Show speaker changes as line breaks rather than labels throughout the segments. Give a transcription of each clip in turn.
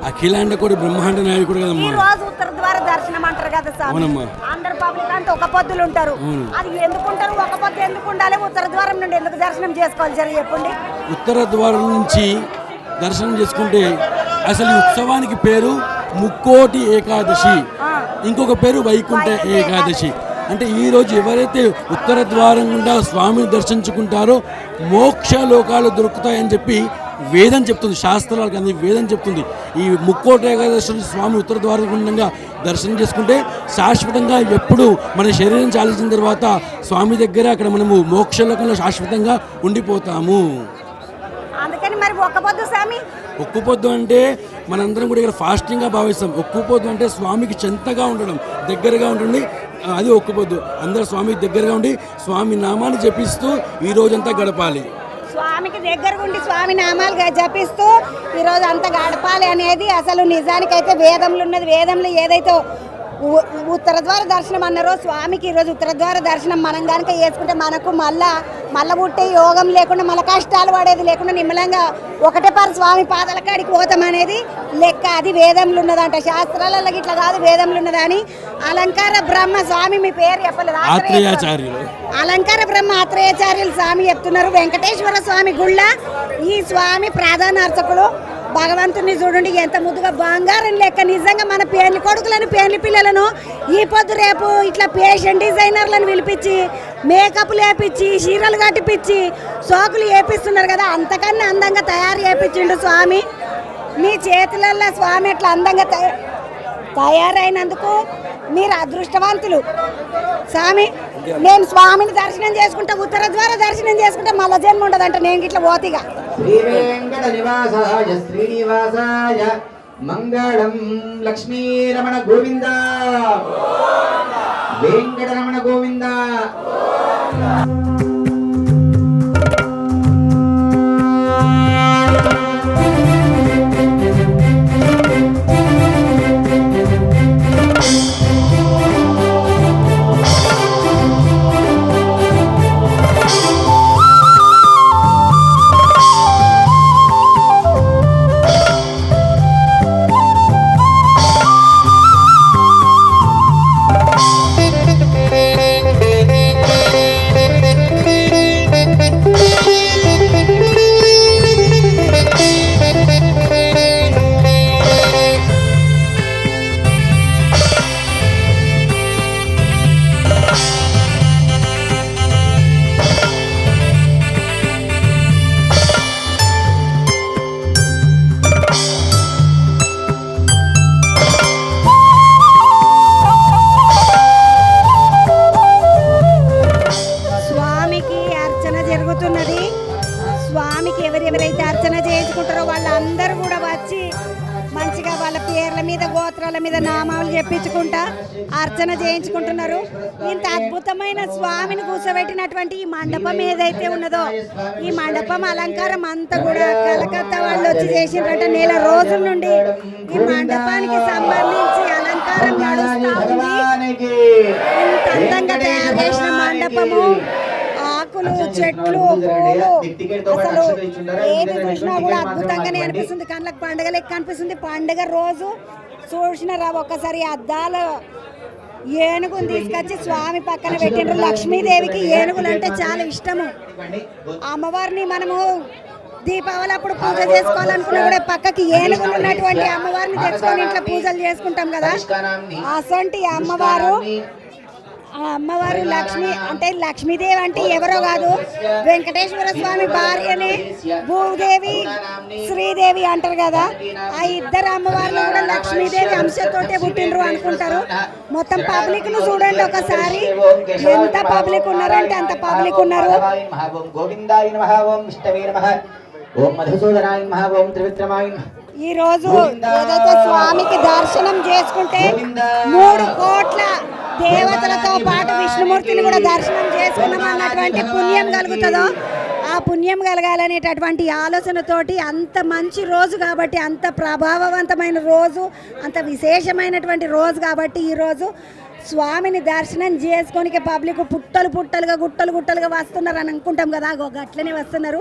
అఖిలాండ కోటి బ్రహ్మాండ నాయకుడు కదమ్మా.
ఈ రోజు ఉత్తర ద్వార దర్శనం అంటారు కదా స్వామి. అందరు పబ్లిక్ అంతా ఒక పొద్దులు ఉంటారు. అది ఎందుకుంటారు, ఒక పొద్దు ఎందుకు ఉండాలి, ఉత్తర ద్వారం నుండి ఎందుకు దర్శనం చేసుకోవాలి సరే చెప్పండి.
ఉత్తర ద్వారం నుంచి దర్శనం చేసుకుంటే అసలు ఈ ఉత్సవానికి పేరు ముక్కోటి ఏకాదశి, ఇంకొక పేరు వైకుంఠ ఏకాదశి. అంటే ఈరోజు ఎవరైతే ఉత్తర ద్వారం గుండా స్వామిని దర్శించుకుంటారో మోక్ష లోకాలు దొరుకుతాయని చెప్పి వేదం చెప్తుంది, శాస్త్రాలకు అంది వేదం చెప్తుంది. ఈ ముక్కోటి ఏకాదశి స్వామి ఉత్తర ద్వారం గుండంగా దర్శనం చేసుకుంటే శాశ్వతంగా ఎప్పుడు మన శరీరం చాలించిన తర్వాత స్వామి దగ్గర అక్కడ మనము మోక్ష లోకంలో శాశ్వతంగా ఉండిపోతాము.
అందుకని మరి ఒక్క పొద్దు స్వామి,
ఒక్క పొద్దు అంటే మనందరం కూడా ఇక్కడ ఫాస్టింగ్గా భావిస్తాం. ఒక్క పొద్దు అంటే స్వామికి చెంతగా ఉండడం, దగ్గరగా ఉంటుంది, అది ఒక్క పొద్దు. అందరూ స్వామికి దగ్గరగా ఉండి స్వామి నామాన్ని జపిస్తూ ఈ రోజంతా గడపాలి.
స్వామికి దగ్గరగా ఉండి స్వామి నామాలు జపిస్తూ ఈరోజు అంతా గడపాలి అనేది అసలు నిజానికైతే వేదంలో ఉన్నది. వేదంలో ఏదైతే ఉత్తర ద్వార దర్శనం అన్నారో స్వామికి ఈరోజు ఉత్తర ద్వార దర్శనం మనం కనుక చేసుకుంటే మనకు మళ్ళా పుట్టే యోగం లేకుండా మళ్ళీ కష్టాలు పడేది లేకుండా నిమ్మలంగా ఒకటే పారు స్వామి పాదాల కాడికి పోతాం అనేది లెక్క. అది వేదంలో ఉన్నదంట, శాస్త్రాలలో ఇట్లా కాదు వేదంలో ఉన్నదని. అలంకార బ్రహ్మ స్వామి మీ పేరు చెప్పలేదు, అలంకార బ్రహ్మ ఆత్రేయాచార్యులు స్వామి చెప్తున్నారు. వెంకటేశ్వర స్వామి గుళ్ళ ఈ స్వామి ప్రధాన అర్చకులు. భగవంతుని చూడండి ఎంత ముద్దుగా బంగారం లెక్క. నిజంగా మన పెళ్లి కొడుకులను పెళ్లి పిల్లలను ఈ పొద్దు రేపు ఇట్లా ఫ్యాషన్ డిజైనర్లను పిలిపించి మేకప్లు వేపించి చీరలు కట్టిపించి సోకులు వేపిస్తున్నారు కదా, అంతకన్నా అందంగా తయారు చేయించిండు స్వామి. మీ చేతులల్లో స్వామి అట్లా అందంగా తయారైనందుకు మీరు అదృష్టవంతులు స్వామి. నేను స్వామిని దర్శనం చేసుకుంటా, ఉత్తర ద్వార దర్శనం చేసుకుంటే మళ్ళా జన్మ ఉండదంట. నేను ఇట్లా పోతిగా
శ్రీ వెంకట నివాసాయ శ్రీనివాసాయ మంగళం. లక్ష్మీరమణ గోవింద, వెంకటరమణ గోవింద.
స్వామికి ఎవరెవరైతే అర్చన చేయించుకుంటారో వాళ్ళందరూ కూడా వచ్చి మంచిగా వాళ్ళ పేర్ల మీద గోత్రాల మీద నామాలు చెప్పించుకుంటా అర్చన చేయించుకుంటున్నారు. ఇంత అద్భుతమైన స్వామిని కూర్చోబెట్టినటువంటి ఈ మండపం ఏదైతే ఉన్నదో ఈ మండపం అలంకారం అంతా కూడా కలకత్తా వాళ్ళు వచ్చి చేసినట్టు నెల రోజుల నుండి ఈ మండపానికి సంబంధించి అలంకారం నడుస్తూ ఉంది. ఇంత అందంగా తయారు చేసిన మండపము, ఆకులు, చెట్లు, పూలు, అసలు ఏది చూసినా కూడా అద్భుతంగానే అనిపిస్తుంది. కళ్ళకి పండుగ లెక్క అనిపిస్తుంది. పండుగ రోజు చూసినారా ఒక్కసారి అద్దాల ఏనుగుని తీసుకొచ్చి స్వామి పక్కన పెట్టిండ్రు. లక్ష్మీదేవికి ఏనుగులు అంటే చాలా ఇష్టము. అమ్మవారిని మనము దీపావళి అప్పుడు పూజ చేసుకోవాలనుకున్నా కూడా పక్కకి ఏనుగులు ఉన్నటువంటి అమ్మవారిని తెచ్చుకొని ఇంట్లో పూజలు చేసుకుంటాం కదా. అసంటి అమ్మవారు లక్ష్మి అంటే లక్ష్మీదేవి అంటే ఎవరో కాదు, వెంకటేశ్వర స్వామి భార్యనే భూదేవి, శ్రీదేవి అంటారు కదా. ఆ ఇద్దరు అమ్మవార్లు కూడా లక్ష్మీదేవి అంశతోటే పుట్టినరు అనుకుంటారు. మొత్తం పబ్లిక్ ను చూడండి ఒకసారి, ఎంత పబ్లిక్ ఉన్నారంటే అంత పబ్లిక్ ఉన్నారు. ఈ రోజు ఏదైతే స్వామికి దర్శనం చేసుకుంటే 3 కోట్ల దేవతలతో పాటు విష్ణుమూర్తిని కూడా దర్శనం చేసుకున్నాం అన్నటువంటి పుణ్యం కలుగుతుందో ఆ పుణ్యం కలగాలనేటటువంటి ఆలోచనతోటి అంత మంచి రోజు కాబట్టి, అంత ప్రభావవంతమైన రోజు, అంత విశేషమైనటువంటి రోజు కాబట్టి ఈరోజు స్వామిని దర్శనం చేసుకొని పబ్లిక్ పుట్టలుగా గుట్టలుగా వస్తున్నారు అని అనుకుంటాం కదా, అట్లనే వస్తున్నారు.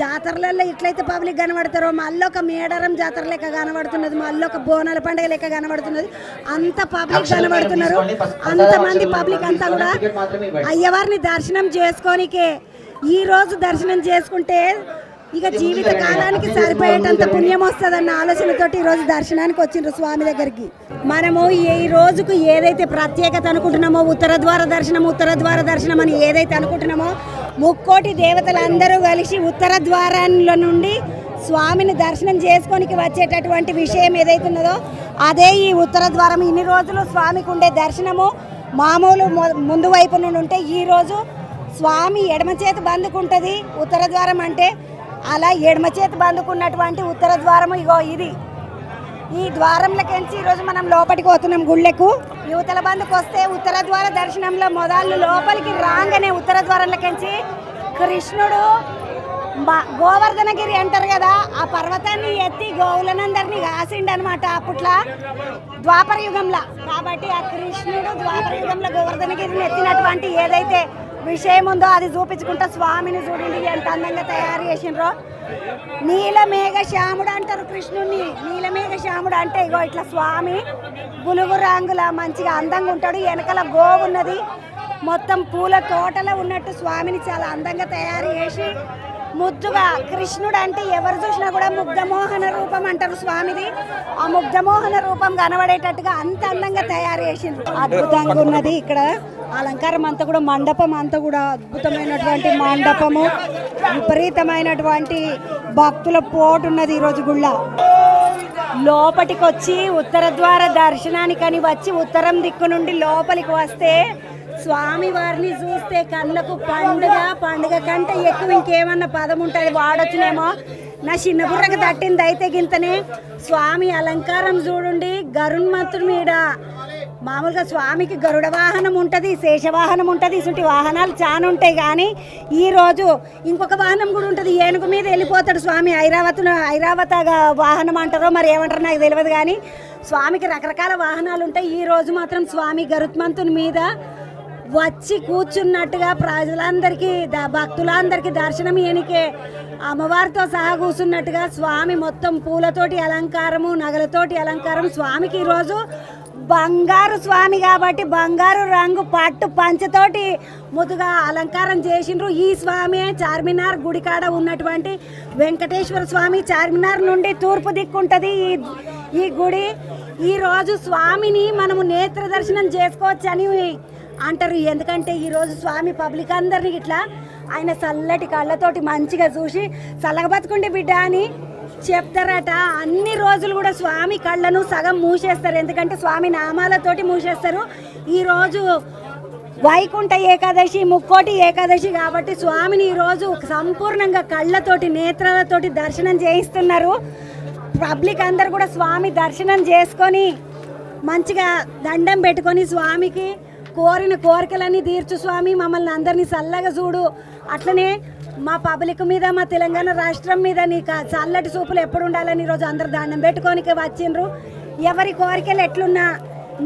జాతరలలో ఇట్లయితే పబ్లిక్ కనబడతారో మళ్ళొక మేడారం జాతర లెక్క కనబడుతున్నది, మళ్ళొక బోనాల పండుగ లెక్క కనబడుతున్నది. అంత పబ్లిక్ కనబడుతున్నారు. అంతమంది పబ్లిక్ అంతా కూడా అయ్యవారిని దర్శనం చేసుకోనికే ఈ రోజు దర్శనం చేసుకుంటే ఇక జీవిత కాలానికి సరిపోయేటంత పుణ్యం వస్తుందన్న ఆలోచనతోటి ఈరోజు దర్శనానికి వచ్చిండ్రు స్వామి దగ్గరికి. మనము ఈ రోజుకు ఏదైతే ప్రత్యేకత అనుకుంటున్నామో ఉత్తర ద్వార దర్శనం అని ఏదైతే అనుకుంటున్నామో, ముక్కోటి దేవతలందరూ కలిసి ఉత్తర ద్వారంలో నుండి స్వామిని దర్శనం చేసుకోనికి వచ్చేటటువంటి విషయం ఏదైతే ఉన్నదో అదే ఈ ఉత్తర ద్వారం. ఇన్ని రోజులు స్వామికి ఉండే దర్శనము మామూలు ముందు వైపు నుండి ఉంటే ఈరోజు స్వామి ఎడమ చేతి బందుకుంటుంది ఉత్తర ద్వారం అంటే. అలా ఎడమ చేతి బందుకున్నటువంటి ఉత్తర ద్వారము ఇగో ఇది. ఈ ద్వారంలోకించి ఈరోజు మనం లోపలికి పోతున్నాం గుళ్ళకు. యువతల బందుకు వస్తే ఉత్తర ద్వార దర్శనంలో మొదలు లోపలికి రాగానే ఉత్తర ద్వారంలోకించి కృష్ణుడు గోవర్ధనగిరి అంటారు కదా, ఆ పర్వతాన్ని ఎత్తి గోవులనందరినీ కాసిండు అనమాట అప్పట్లో ద్వాపర యుగంలో. కాబట్టి ఆ కృష్ణుడు ద్వాపర యుగంలో గోవర్ధనగిరిని ఎత్తినటువంటి ఏదైతే విషయం ఉందో అది చూపించుకుంటా స్వామిని చూడండి ఎంత అందంగా తయారు చేసిండ్రో. నీలమేఘ శ్యాముడు అంటారు కృష్ణుడిని. నీలమేఘ శ్యాముడు అంటే ఇగో ఇట్లా స్వామి బులుగు రంగుల మంచిగా అందంగా ఉంటాడు. వెనకాల గోవు ఉన్నది, మొత్తం పూల తోటలో ఉన్నట్టు స్వామిని చాలా అందంగా తయారు చేసి ముద్దుగా. కృష్ణుడు అంటే ఎవరు చూసినా కూడా ముగ్ధమోహన రూపం అంటారు స్వామిది. ఆ ముగ్ధమోహన రూపం కనబడేటట్టుగా అంత అందంగా తయారు చేసిండ్రు. అద్భుతంగా ఉన్నది ఇక్కడ అలంకారం అంతా కూడా. మండపం అంతా కూడా అద్భుతమైనటువంటి మండపము, విపరీతమైనటువంటి భక్తుల పోటు ఉన్నది ఈరోజు గుళ్ళ. లోపటికి వచ్చి ఉత్తర ద్వార దర్శనానికని వచ్చి ఉత్తరం దిక్కు నుండి లోపలికి వస్తే స్వామి వారిని చూస్తే కళ్ళకు పండుగ కంటే ఎక్కువ ఇంకేమన్నా పదం ఉంటుంది వాడొచ్చునేమో. నా చిన్న బుర్రకు తట్టింది అయితే గింతనే. స్వామి అలంకారం చూడండి, గరున్మంతుడి మీద మామూలుగా స్వామికి గరుడ వాహనం ఉంటుంది, శేషవాహనం ఉంటుంది, ఇటువంటి వాహనాలు చాలా ఉంటాయి. కానీ ఈరోజు ఇంకొక వాహనం కూడా ఉంటుంది, ఏనుగు మీద వెళ్ళిపోతాడు స్వామి. ఐరావత వాహనం అంటారో మరి ఏమంటారో నాకు తెలియదు. కానీ స్వామికి రకరకాల వాహనాలు ఉంటాయి. ఈరోజు మాత్రం స్వామి గరుత్మంతుని మీద వచ్చి కూర్చున్నట్టుగా ప్రజలందరికీ భక్తులందరికీ దర్శనం ఇయనికే అమ్మవారితో సహా కూర్చున్నట్టుగా స్వామి మొత్తం పూలతోటి అలంకారము, నగలతోటి అలంకారం. స్వామికి ఈరోజు బంగారు స్వామి కాబట్టి బంగారు రంగు పట్టు పంచతోటి ముదుగా అలంకారం చేసిండ్రు. ఈ స్వామి చార్మినార్ గుడికాడ ఉన్నటువంటి వెంకటేశ్వర స్వామి. చార్మినార్ నుండి తూర్పు దిక్కుంటుంది ఈ గుడి. ఈరోజు స్వామిని మనము నేత్ర దర్శనం చేసుకోవచ్చని అంటారు. ఎందుకంటే ఈరోజు స్వామి పబ్లిక్ అందరినీ ఇట్లా ఆయన చల్లటి కళ్ళతోటి మంచిగా చూసి చల్లగా బతుకుంటే బిడ్డ అని చెప్తారట. అన్ని రోజులు కూడా స్వామి కళ్ళను సగం మూసేస్తారు, ఎందుకంటే స్వామి నామాలతోటి మూసేస్తారు. ఈరోజు వైకుంఠ ఏకాదశి, ముక్కోటి ఏకాదశి కాబట్టి స్వామిని ఈరోజు సంపూర్ణంగా కళ్ళతోటి నేత్రాలతోటి దర్శనం చేయిస్తున్నారు. పబ్లిక్ అందరు కూడా స్వామి దర్శనం చేసుకొని మంచిగా దండం పెట్టుకొని స్వామికి కోరిన కోరికలన్నీ తీర్చు స్వామి, మమ్మల్ని అందరినీ చల్లగా చూడు. అట్లనే మా పబ్లిక్ మీద, మా తెలంగాణ రాష్ట్రం మీద నీ చల్లటి చూపులు ఎప్పుడు ఉండాలని ఈరోజు అందరు దండం పెట్టుకోనికి వచ్చిండ్రు. ఎవరి కోరికలు ఎట్లున్నా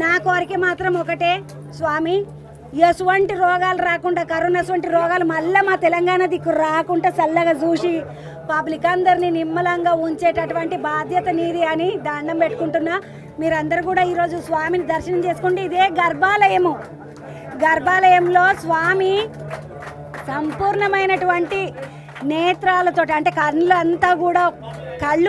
నా కోరిక మాత్రం ఒకటే, స్వామి ఎటువంటి రోగాలు రాకుండా, కరోనా వంటి రోగాలు మళ్ళీ మా తెలంగాణ దిక్కు రాకుండా చల్లగా చూసి పబ్లిక్ అందరినీ నిమ్మలంగా ఉంచేటటువంటి బాధ్యత నీది అని దండం పెట్టుకుంటున్నా. మీరందరూ కూడా ఈరోజు స్వామిని దర్శనం చేసుకుంటే ఇదే గర్భాలయంలో స్వామి సంపూర్ణమైనటువంటి నేత్రాలతో అంటే కళ్ళు అంతా కూడా కళ్ళు